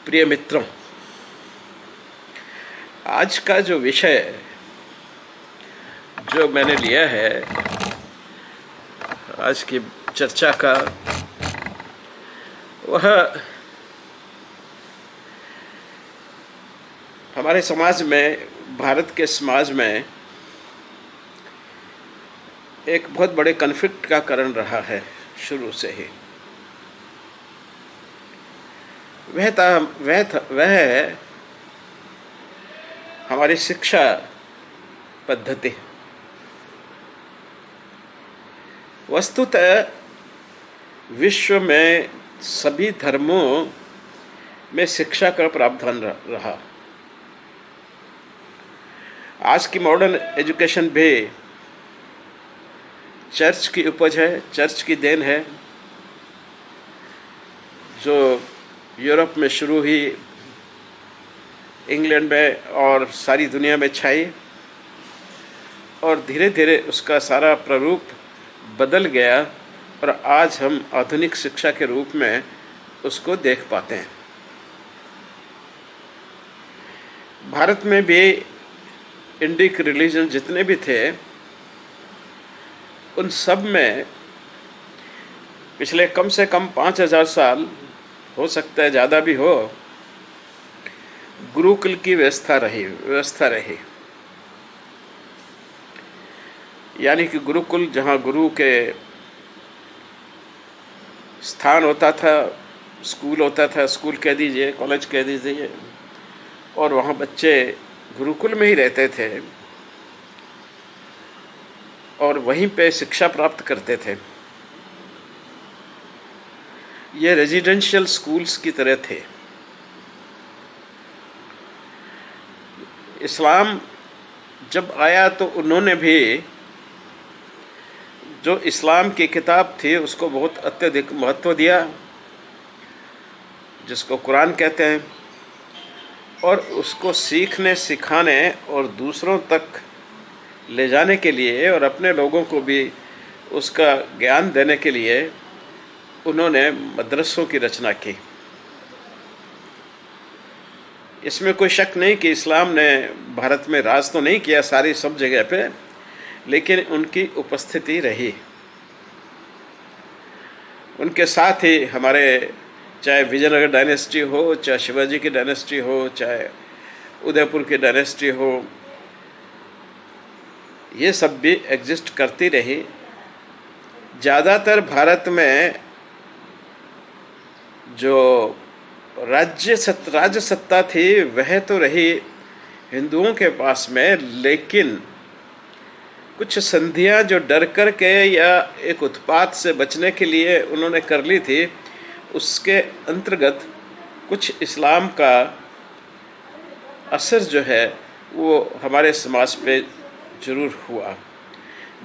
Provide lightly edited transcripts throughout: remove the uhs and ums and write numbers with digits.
प्रिय मित्रों, आज का जो विषय जो मैंने लिया है आज की चर्चा का, वह हमारे समाज में, भारत के समाज में एक बहुत बड़े कॉन्फ्लिक्ट का कारण रहा है शुरू से ही। वह है हमारी शिक्षा पद्धति। वस्तुतः विश्व में सभी धर्मों में शिक्षा का प्रावधान रहा। आज की मॉडर्न एजुकेशन भी चर्च की उपज है, चर्च की देन है, जो यूरोप में शुरू हुई, इंग्लैंड में और सारी दुनिया में छाई, और धीरे धीरे उसका सारा प्रारूप बदल गया और आज हम आधुनिक शिक्षा के रूप में उसको देख पाते हैं। भारत में भी इंडिक रिलीजन जितने भी थे, उन सब में पिछले कम से कम 5000 साल, हो सकता है ज़्यादा भी हो, गुरुकुल की व्यवस्था रही। यानी कि गुरुकुल, जहाँ गुरु के स्थान होता था, स्कूल होता था, स्कूल कह दीजिए, कॉलेज कह दीजिए, और वहाँ बच्चे गुरुकुल में ही रहते थे और वहीं पे शिक्षा प्राप्त करते थे। ये रेजिडेंशियल स्कूल्स की तरह थे। इस्लाम जब आया तो उन्होंने भी जो इस्लाम की किताब थी उसको बहुत अत्यधिक महत्व दिया, जिसको कुरान कहते हैं, और उसको सीखने, सिखाने और दूसरों तक ले जाने के लिए और अपने लोगों को भी उसका ज्ञान देने के लिए उन्होंने मदरसों की रचना की। इसमें कोई शक नहीं कि इस्लाम ने भारत में राज तो नहीं किया सारी सब जगह पे, लेकिन उनकी उपस्थिति रही। उनके साथ ही हमारे, चाहे विजयनगर डायनेस्टी हो, चाहे शिवाजी की डायनेस्टी हो, चाहे उदयपुर की डायनेस्टी हो, ये सब भी एग्जिस्ट करती रही। ज़्यादातर भारत में जो राज सत्ता थी वह तो रही हिंदुओं के पास में, लेकिन कुछ संधियां जो डर कर के या एक उत्पात से बचने के लिए उन्होंने कर ली थी, उसके अंतर्गत कुछ इस्लाम का असर जो है वो हमारे समाज पे ज़रूर हुआ।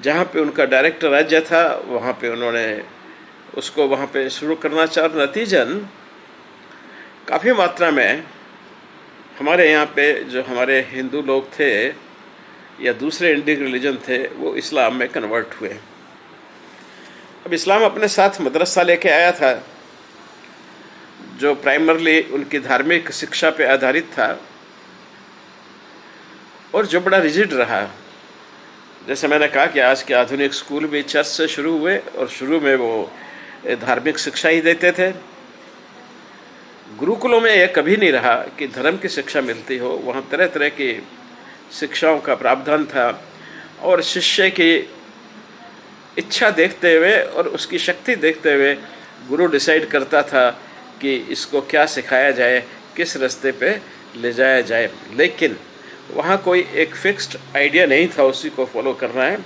जहाँ पे उनका डायरेक्ट राज्य था वहाँ पे उन्होंने उसको वहाँ पे शुरू करना चाहा। नतीजन काफ़ी मात्रा में हमारे यहाँ पे जो हमारे हिंदू लोग थे या दूसरे इंडिक रिलीजन थे, वो इस्लाम में कन्वर्ट हुए। अब इस्लाम अपने साथ मदरसा लेके आया था, जो प्राइमरली उनकी धार्मिक शिक्षा पे आधारित था और जो बड़ा रिजिड रहा। जैसे मैंने कहा कि आज के आधुनिक स्कूल भी चर्च से शुरू हुए और शुरू में वो धार्मिक शिक्षा ही देते थे। गुरुकुलों में यह कभी नहीं रहा कि धर्म की शिक्षा मिलती हो, वहाँ तरह तरह की शिक्षाओं का प्रावधान था और शिष्य की इच्छा देखते हुए और उसकी शक्ति देखते हुए गुरु डिसाइड करता था कि इसको क्या सिखाया जाए, किस रास्ते पे ले जाया जाए। लेकिन वहाँ कोई एक फिक्स्ड आइडिया नहीं था, उसी को फॉलो करना है।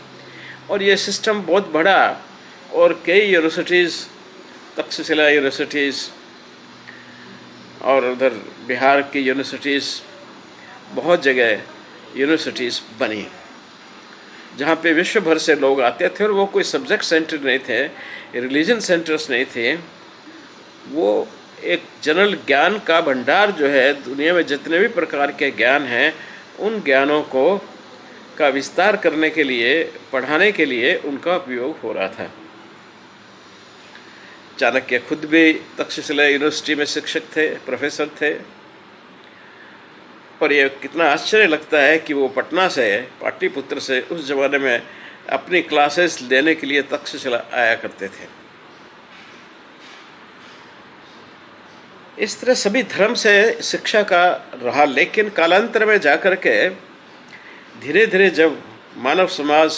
और ये सिस्टम बहुत बड़ा, और कई यूनिवर्सिटीज़, तक्षशिला यूनिवर्सिटीज़ और उधर बिहार की यूनिवर्सिटीज़, बहुत जगह यूनिवर्सिटीज़ बनी जहाँ पे विश्व भर से लोग आते थे। और वो कोई सब्जेक्ट सेंटर नहीं थे, रिलीजन सेंटर्स नहीं थे, वो एक जनरल ज्ञान का भंडार जो है, दुनिया में जितने भी प्रकार के ज्ञान हैं उन ज्ञानों को का विस्तार करने के लिए, पढ़ाने के लिए उनका उपयोग हो रहा था। चाणक्य खुद भी तक्षशिला यूनिवर्सिटी में शिक्षक थे, प्रोफेसर थे। और ये कितना आश्चर्य लगता है कि वो पटना से, पाटलिपुत्र से उस जमाने में अपनी क्लासेस लेने के लिए तक्षशिला आया करते थे। इस तरह सभी धर्म से शिक्षा का रहा, लेकिन कालांतर में जाकर के धीरे धीरे जब मानव समाज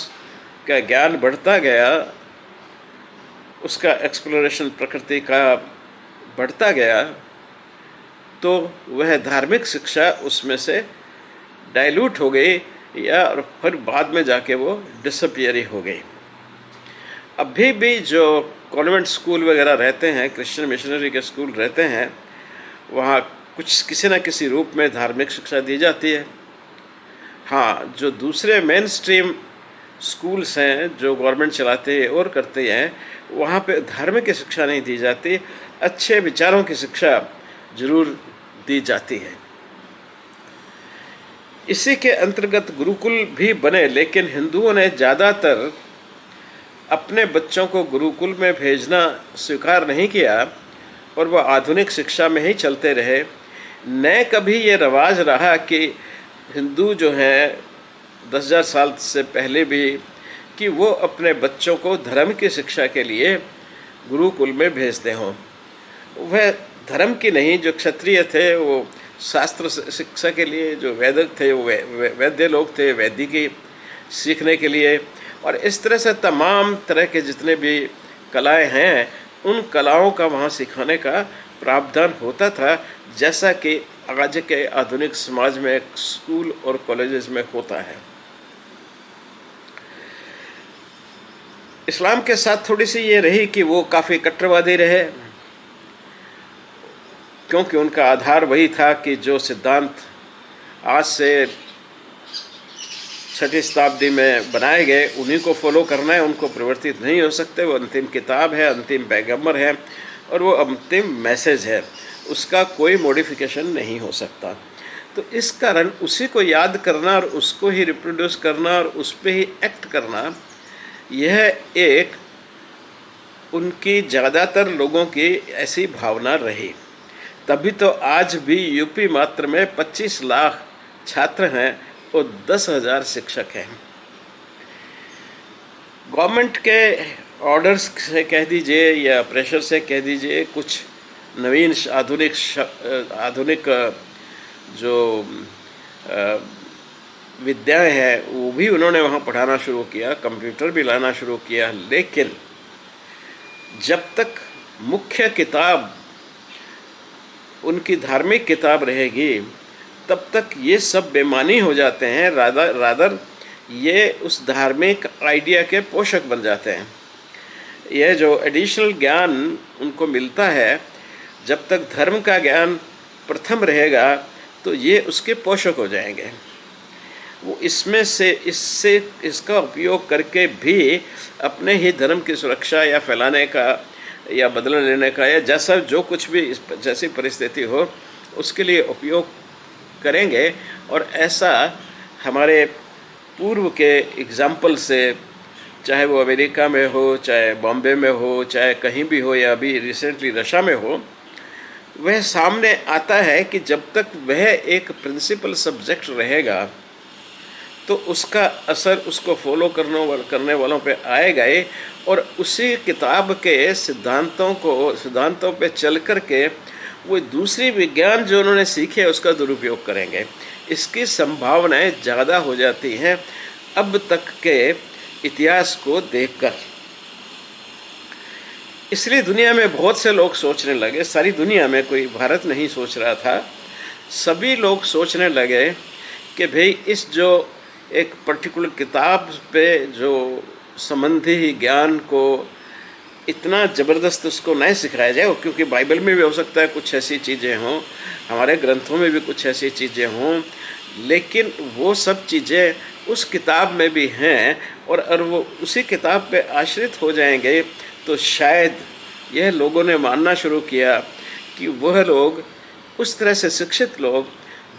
का ज्ञान बढ़ता गया, उसका एक्सप्लोरेशन प्रकृति का बढ़ता गया, तो वह धार्मिक शिक्षा उसमें से डाइल्यूट हो गई या और फिर बाद में जाके वो डिसअपियर ही हो गई। अभी भी जो कॉन्वेंट स्कूल वगैरह रहते हैं, क्रिश्चियन मिशनरी के स्कूल रहते हैं, वहाँ कुछ किसी न किसी रूप में धार्मिक शिक्षा दी जाती है। हाँ, जो दूसरे मेन स्ट्रीम स्कूल्स हैं जो गवर्नमेंट चलाते हैं और करते हैं, वहाँ पे धर्म की शिक्षा नहीं दी जाती, अच्छे विचारों की शिक्षा जरूर दी जाती है। इसी के अंतर्गत गुरुकुल भी बने, लेकिन हिंदुओं ने ज़्यादातर अपने बच्चों को गुरुकुल में भेजना स्वीकार नहीं किया और वह आधुनिक शिक्षा में ही चलते रहे। न कभी ये रवाज रहा कि हिंदू जो हैं 10,000 साल से पहले भी कि वो अपने बच्चों को धर्म की शिक्षा के लिए गुरुकुल में भेजते हों। वह धर्म की नहीं, जो क्षत्रिय थे वो शास्त्र शिक्षा के लिए, जो वैदिक थे वो वैद्य लोग थे, वैदिकी सीखने के लिए। और इस तरह से तमाम तरह के जितने भी कलाएं हैं, उन कलाओं का वहाँ सिखाने का प्रावधान होता था, जैसा कि आज के आधुनिक समाज में स्कूल और कॉलेजेस में होता है। इस्लाम के साथ थोड़ी सी ये रही कि वो काफ़ी कट्टरवादी रहे, क्योंकि उनका आधार वही था कि जो सिद्धांत आज से 6वीं शताब्दी में बनाए गए उन्हीं को फॉलो करना है, उनको परिवर्तित नहीं हो सकते। वो अंतिम किताब है, अंतिम पैगंबर है और वो अंतिम मैसेज है, उसका कोई मॉडिफिकेशन नहीं हो सकता। तो इस कारण उसी को याद करना और उसको ही रिप्रोड्यूस करना और उस पर ही एक्ट करना, यह एक उनकी ज़्यादातर लोगों की ऐसी भावना रही। तभी तो आज भी यूपी मात्र में 25 लाख छात्र हैं और 10,000 शिक्षक हैं। गवर्नमेंट के ऑर्डर्स से कह दीजिए या प्रेशर से कह दीजिए, कुछ नवीन आधुनिक जो विद्याएं हैं वो भी उन्होंने वहाँ पढ़ाना शुरू किया, कंप्यूटर भी लाना शुरू किया। लेकिन जब तक मुख्य किताब उनकी धार्मिक किताब रहेगी, तब तक ये सब बेमानी हो जाते हैं। रादर ये उस धार्मिक आइडिया के पोषक बन जाते हैं। यह जो एडिशनल ज्ञान उनको मिलता है, जब तक धर्म का ज्ञान प्रथम रहेगा तो ये उसके पोषक हो जाएंगे। वो इसका उपयोग करके भी अपने ही धर्म की सुरक्षा या फैलाने का या बदला लेने का या जैसा जो कुछ भी जैसी परिस्थिति हो उसके लिए उपयोग करेंगे। और ऐसा हमारे पूर्व के एग्जाम्पल से, चाहे वो अमेरिका में हो, चाहे बॉम्बे में हो, चाहे कहीं भी हो, या अभी रिसेंटली रशिया में हो, वह सामने आता है कि जब तक वह एक प्रिंसिपल सब्जेक्ट रहेगा तो उसका असर उसको फॉलो करने वालों पे आएगा ही, और उसी किताब के सिद्धांतों पे चल कर के वो दूसरी विज्ञान जो उन्होंने सीखे उसका दुरुपयोग करेंगे। इसकी संभावनाएं ज़्यादा हो जाती हैं अब तक के इतिहास को देखकर। इसलिए दुनिया में बहुत से लोग सोचने लगे, सारी दुनिया में, कोई भारत नहीं सोच रहा था, सभी लोग सोचने लगे कि भाई इस जो एक पर्टिकुलर किताब पे जो संबंधी ज्ञान को इतना ज़बरदस्त उसको नहीं सिखाया जाए, क्योंकि बाइबल में भी हो सकता है कुछ ऐसी चीज़ें हों, हमारे ग्रंथों में भी कुछ ऐसी चीज़ें हों, लेकिन वो सब चीज़ें उस किताब में भी हैं और वो उसी किताब पे आश्रित हो जाएंगे, तो शायद यह लोगों ने मानना शुरू किया कि वह लोग, उस तरह से शिक्षित लोग,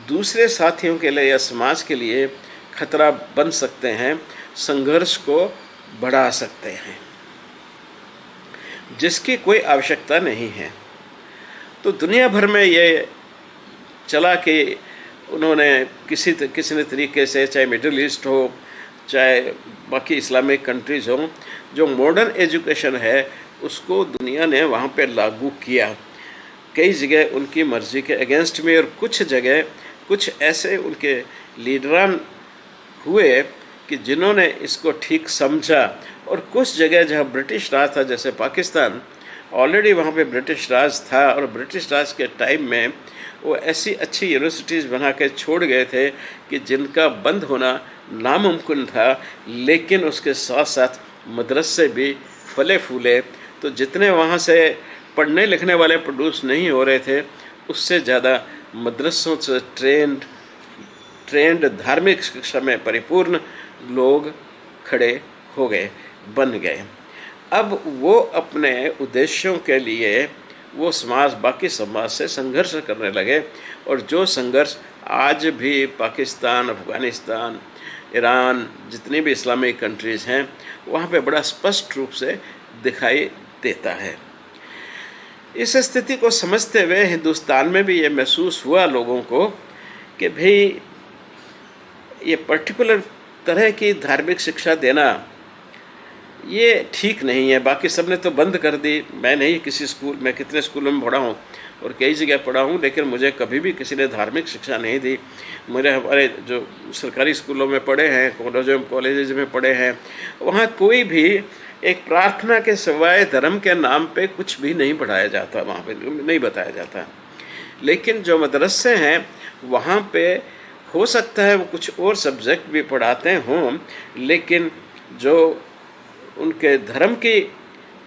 दूसरे साथियों के लिए या समाज के लिए खतरा बन सकते हैं, संघर्ष को बढ़ा सकते हैं। जिसकी कोई आवश्यकता नहीं है। तो दुनिया भर में ये चला कि उन्होंने किसी न तरीके से, चाहे मिडिल ईस्ट हो, चाहे बाकी इस्लामिक कंट्रीज़ हों, जो मॉडर्न एजुकेशन है उसको दुनिया ने वहाँ पे लागू किया। कई जगह उनकी मर्ज़ी के अगेंस्ट में, और कुछ जगह कुछ ऐसे उनके लीडरान हुए कि जिन्होंने इसको ठीक समझा, और कुछ जगह जहाँ ब्रिटिश राज था, जैसे पाकिस्तान, ऑलरेडी वहाँ पे ब्रिटिश राज था, और ब्रिटिश राज के टाइम में वो ऐसी अच्छी यूनिवर्सिटीज़ बना के छोड़ गए थे कि जिनका बंद होना नामुमकिन था, लेकिन उसके साथ साथ मदरसे भी फले फूले। तो जितने वहाँ से पढ़ने लिखने वाले प्रोड्यूस नहीं हो रहे थे, उससे ज़्यादा मदरसों से ट्रेंड धार्मिक शिक्षा में परिपूर्ण लोग खड़े हो गए, बन गए। अब वो अपने उद्देश्यों के लिए वो बाकी समाज से संघर्ष करने लगे, और जो संघर्ष आज भी पाकिस्तान, अफ़गानिस्तान, ईरान, जितनी भी इस्लामिक कंट्रीज़ हैं, वहाँ पे बड़ा स्पष्ट रूप से दिखाई देता है। इस स्थिति को समझते हुए हिंदुस्तान में भी ये महसूस हुआ लोगों को कि भाई ये पर्टिकुलर तरह की धार्मिक शिक्षा देना ये ठीक नहीं है। बाकी सब ने तो बंद कर दी। मैं नहीं किसी स्कूल, मैं कितने स्कूलों में पढ़ा हूँ और कई जगह पढ़ा हूँ, लेकिन मुझे कभी भी किसी ने धार्मिक शिक्षा नहीं दी। मेरे हमारे जो सरकारी स्कूलों में पढ़े हैं, कॉलेजेस में पढ़े हैं, वहाँ कोई भी एक प्रार्थना के सिवाय धर्म के नाम पे कुछ भी नहीं पढ़ाया जाता, वहाँ पे नहीं बताया जाता। लेकिन जो मदरसे हैं वहाँ पे हो सकता है वो कुछ और सब्जेक्ट भी पढ़ाते हों, लेकिन जो उनके धर्म की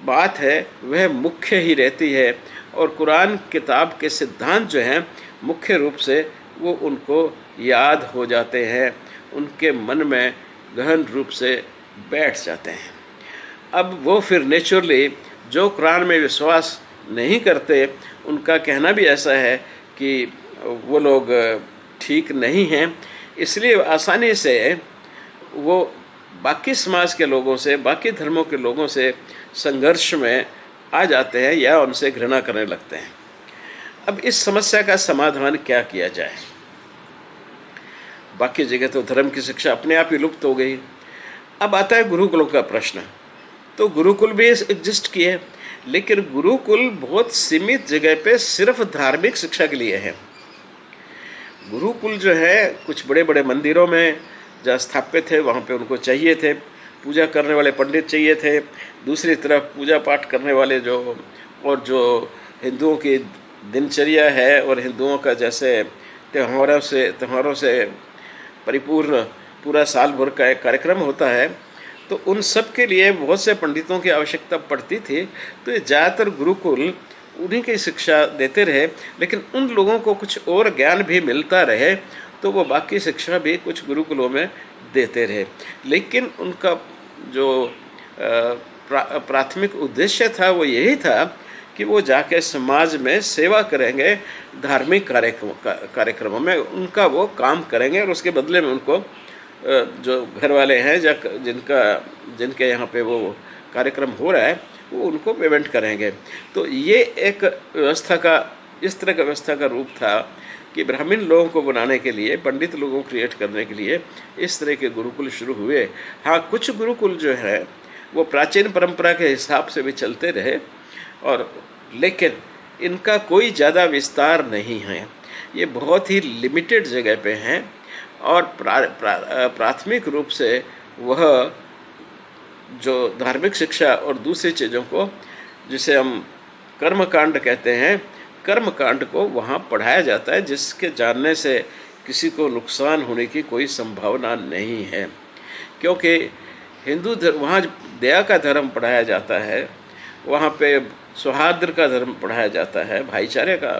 बात है वह मुख्य ही रहती है, और कुरान किताब के सिद्धांत जो हैं मुख्य रूप से वो उनको याद हो जाते हैं, उनके मन में गहन रूप से बैठ जाते हैं। अब वो फिर नेचुरली जो कुरान में विश्वास नहीं करते, उनका कहना भी ऐसा है कि वो लोग ठीक नहीं हैं, इसलिए आसानी से वो बाकी समाज के लोगों से, बाकी धर्मों के लोगों से संघर्ष में आ जाते हैं या उनसे घृणा करने लगते हैं। अब इस समस्या का समाधान क्या किया जाए? बाकी जगह तो धर्म की शिक्षा अपने आप ही लुप्त हो गई। अब आता है गुरुकुलों का प्रश्न। तो गुरुकुल भी एग्जिस्ट किए, लेकिन गुरुकुल बहुत सीमित जगह पे सिर्फ धार्मिक शिक्षा के लिए है। गुरुकुल जो है कुछ बड़े बड़े मंदिरों में जहाँ स्थापित है वहाँ पे उनको चाहिए थे, पूजा करने वाले पंडित चाहिए थे, दूसरी तरफ पूजा पाठ करने वाले जो हिंदुओं की दिनचर्या है और हिंदुओं का जैसे त्योहारों से परिपूर्ण पूरा साल भर का एक कार्यक्रम होता है, तो उन सब के लिए बहुत से पंडितों की आवश्यकता पड़ती थी। तो ये ज़्यादातर गुरुकुल उन्हीं की शिक्षा देते रहे, लेकिन उन लोगों को कुछ और ज्ञान भी मिलता रहे, तो वो बाकी शिक्षा भी कुछ गुरुकुलों में देते रहे। लेकिन उनका जो प्राथमिक उद्देश्य था वो यही था कि वो जाके समाज में सेवा करेंगे, धार्मिक कार्यक्रमों में उनका वो काम करेंगे, और उसके बदले में उनको जो घर वाले हैं या जिनके यहाँ पे वो कार्यक्रम हो रहा है वो उनको पेमेंट करेंगे। तो ये एक व्यवस्था का, इस तरह का व्यवस्था का रूप था कि ब्राह्मण लोगों को बनाने के लिए, पंडित लोगों को क्रिएट करने के लिए इस तरह के गुरुकुल शुरू हुए। हाँ, कुछ गुरुकुल जो है वो प्राचीन परंपरा के हिसाब से भी चलते रहे, और लेकिन इनका कोई ज़्यादा विस्तार नहीं है। ये बहुत ही लिमिटेड जगह पे हैं, और प्राथमिक रूप से वह जो धार्मिक शिक्षा और दूसरी चीज़ों को, जिसे हम कर्मकांड कहते हैं, कर्मकांड को वहाँ पढ़ाया जाता है, जिसके जानने से किसी को नुकसान होने की कोई संभावना नहीं है। क्योंकि हिंदू वहाँ दया का धर्म पढ़ाया जाता है, वहाँ पे सौहार्द का धर्म पढ़ाया जाता है, भाईचारे का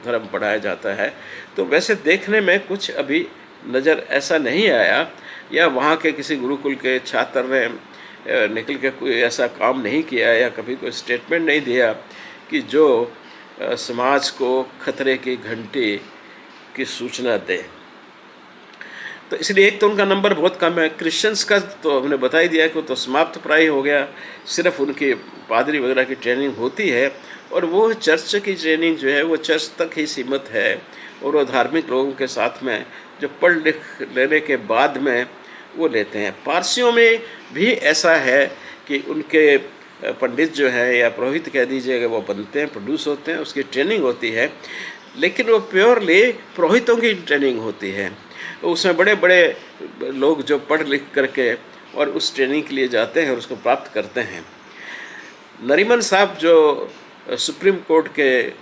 धर्म पढ़ाया जाता है। तो वैसे देखने में कुछ अभी नज़र ऐसा नहीं आया, या वहाँ के किसी गुरुकुल के छात्र ने निकल के कोई ऐसा काम नहीं किया या कभी कोई स्टेटमेंट नहीं दिया कि जो समाज को खतरे की घंटी की सूचना दे। तो इसलिए एक तो उनका नंबर बहुत कम है। क्रिश्चियंस का तो हमने बता ही दिया कि वो तो समाप्त प्राय हो गया, सिर्फ उनकी पादरी वगैरह की ट्रेनिंग होती है, और वो चर्च की ट्रेनिंग जो है वो चर्च तक ही सीमित है, और वो धार्मिक लोगों के साथ में जो पढ़ लिख लेने के बाद में वो लेते हैं। पारसियों में भी ऐसा है कि उनके पंडित जो है या पुरोहित कह दीजिएगा वो बनते हैं, प्रोड्यूस होते हैं, उसकी ट्रेनिंग होती है, लेकिन वो प्योरली पुरोहितों की ट्रेनिंग होती है। उसमें बड़े बड़े लोग जो पढ़ लिख करके और उस ट्रेनिंग के लिए जाते हैं और उसको प्राप्त करते हैं। नरीमन साहब जो सुप्रीम कोर्ट के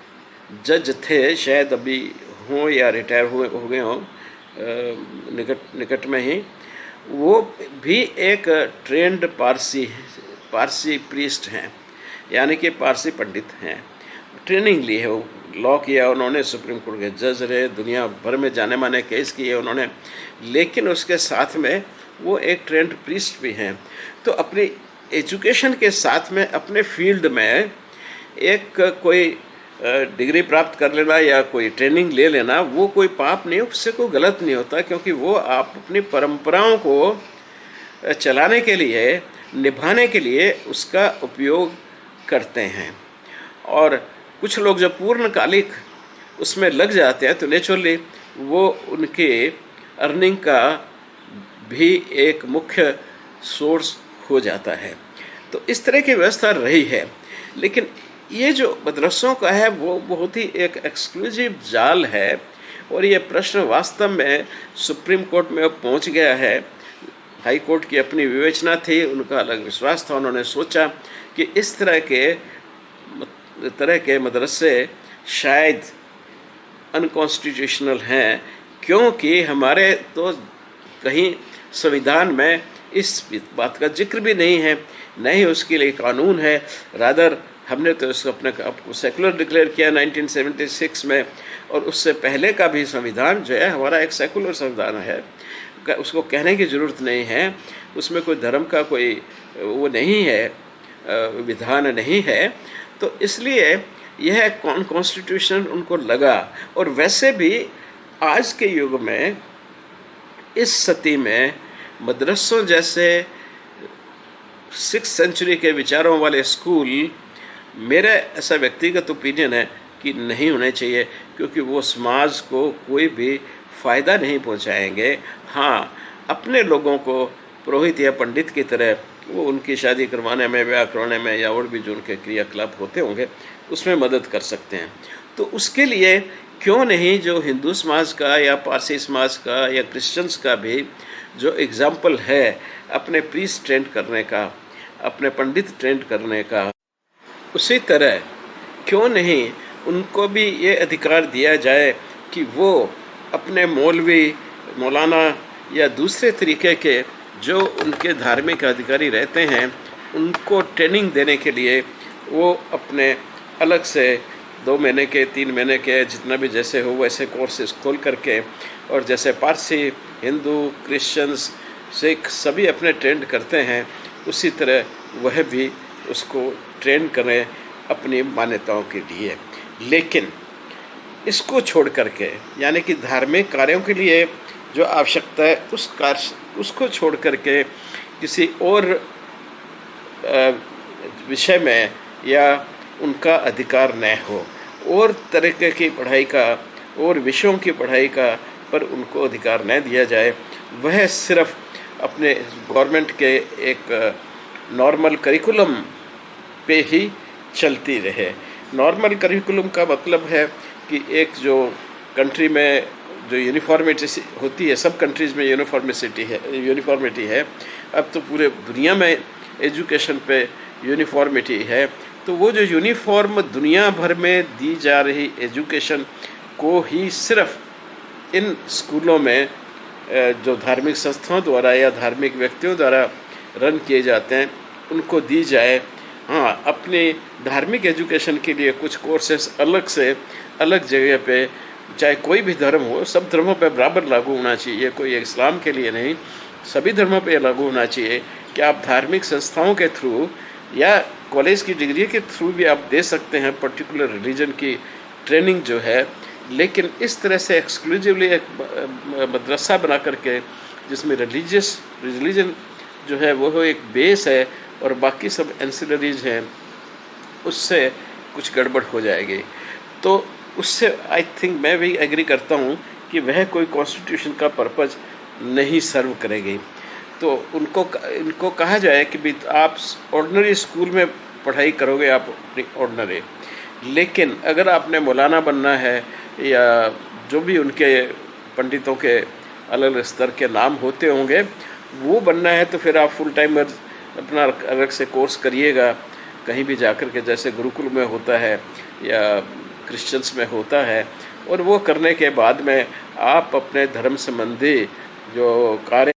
जज थे, शायद अभी हों या रिटायर हुए हो गए हों निकट में ही, वो भी एक ट्रेंड पारसी प्रीस्ट हैं, यानी कि पारसी पंडित हैं। ट्रेनिंग ली है, वो लॉ किया उन्होंने, सुप्रीम कोर्ट के जज रहे, दुनिया भर में जाने माने केस किए उन्होंने, लेकिन उसके साथ में वो एक ट्रेंड प्रीस्ट भी हैं। तो अपनी एजुकेशन के साथ में अपने फील्ड में एक कोई डिग्री प्राप्त कर लेना या कोई ट्रेनिंग ले लेना वो कोई पाप नहीं, उससे कोई गलत नहीं होता, क्योंकि वो आप अपनी परंपराओं को चलाने के लिए, निभाने के लिए उसका उपयोग करते हैं। और कुछ लोग जब पूर्णकालिक उसमें लग जाते हैं तो नेचुरली वो उनके अर्निंग का भी एक मुख्य सोर्स हो जाता है। तो इस तरह की व्यवस्था रही है, लेकिन ये जो मदरसों का है वो बहुत ही एक एक्सक्लूसिव जाल है, और ये प्रश्न वास्तव में सुप्रीम कोर्ट में अब पहुंच गया है। हाई कोर्ट की अपनी विवेचना थी, उनका अलग विश्वास था, उन्होंने सोचा कि इस तरह के मदरसे शायद अनकॉन्स्टिट्यूशनल हैं, क्योंकि हमारे तो कहीं संविधान में इस बात का जिक्र भी नहीं है, न ही उसके लिए कानून है। रादर हमने तो इसको अपने आप को सेकुलर डिक्लेयर किया 1976 में, और उससे पहले का भी संविधान जो है हमारा एक सेकुलर संविधान है, उसको कहने की ज़रूरत नहीं है, उसमें कोई धर्म का कोई वो नहीं है, विधान नहीं है। तो इसलिए यह कॉन्स्टिट्यूशन उनको लगा। और वैसे भी आज के युग में, इस सदी में, मदरसों जैसे 6th सेंचुरी के विचारों वाले स्कूल, मेरा ऐसा व्यक्तिगत ओपिनियन है कि नहीं होने चाहिए, क्योंकि वो समाज को कोई भी फ़ायदा नहीं पहुंचाएंगे। हाँ, अपने लोगों को पुरोहित या पंडित की तरह वो उनकी शादी करवाने में, ब्याह करवाने में, या और भी जो उनके क्रियाकलाप होते होंगे उसमें मदद कर सकते हैं। तो उसके लिए क्यों नहीं जो हिंदू समाज का या पारसी समाज का या क्रिश्चियंस का भी जो एग्ज़ाम्पल है अपने प्रीस्ट ट्रेंड करने का, अपने पंडित ट्रेंड करने का, उसी तरह क्यों नहीं उनको भी ये अधिकार दिया जाए कि वो अपने मौलवी, मौलाना या दूसरे तरीके के जो उनके धार्मिक अधिकारी रहते हैं उनको ट्रेनिंग देने के लिए वो अपने अलग से 2 महीने के, 3 महीने के, जितना भी जैसे हो वैसे कोर्सेज खोल करके, और जैसे पारसी, हिंदू, क्रिश्चियंस, सिख सभी अपने ट्रेंड करते हैं, उसी तरह वह भी उसको ट्रेन करें अपनी मान्यताओं के लिए। लेकिन इसको छोड़ करके, यानी कि धार्मिक कार्यों के लिए जो आवश्यकता है उसको छोड़ करके किसी और विषय में या उनका अधिकार न हो, और तरीके की पढ़ाई का और विषयों की पढ़ाई का पर उनको अधिकार न दिया जाए। वह सिर्फ अपने गवर्नमेंट के एक नॉर्मल करिकुलम पे ही चलती रहे। नॉर्मल करिकुलम का मतलब है कि एक जो कंट्री में जो यूनिफॉर्मिटी होती है, सब कंट्रीज़ में यूनिफॉर्मिटी है। अब तो पूरे दुनिया में एजुकेशन पे यूनिफॉर्मिटी है। तो वो जो यूनिफॉर्म दुनिया भर में दी जा रही एजुकेशन को ही सिर्फ इन स्कूलों में जो धार्मिक संस्थाओं द्वारा या धार्मिक व्यक्तियों द्वारा रन किए जाते हैं उनको दी जाए। हाँ, अपनी धार्मिक एजुकेशन के लिए कुछ कोर्सेस अलग से अलग जगह पे, चाहे कोई भी धर्म हो, सब धर्मों पे बराबर लागू होना चाहिए, कोई इस्लाम के लिए नहीं, सभी धर्मों पे लागू होना चाहिए कि आप धार्मिक संस्थाओं के थ्रू या कॉलेज की डिग्री के थ्रू भी आप दे सकते हैं पर्टिकुलर रिलीजन की ट्रेनिंग जो है, लेकिन इस तरह से एक्सक्लूसिवली एक मदरसा बना करके जिसमें रिलीजन जो है वो एक बेस है और बाकी सब एंसिलरीज हैं, उससे कुछ गड़बड़ हो जाएगी। तो उससे आई थिंक मैं भी एग्री करता हूँ कि वह कोई कॉन्स्टिट्यूशन का पर्पज़ नहीं सर्व करेगी। तो इनको कहा जाए कि भी आप ऑर्डिनरी स्कूल में पढ़ाई करोगे, आप ऑर्डिनरी, लेकिन अगर आपने मौलाना बनना है या जो भी उनके पंडितों के अलग अलग स्तर के नाम होते होंगे वो बनना है, तो फिर आप फुल टाइम अपना अलग से कोर्स करिएगा कहीं भी जाकर के, जैसे गुरुकुल में होता है या क्रिश्चियंस में होता है। और वो करने के बाद में आप अपने धर्म संबंधी जो कार्य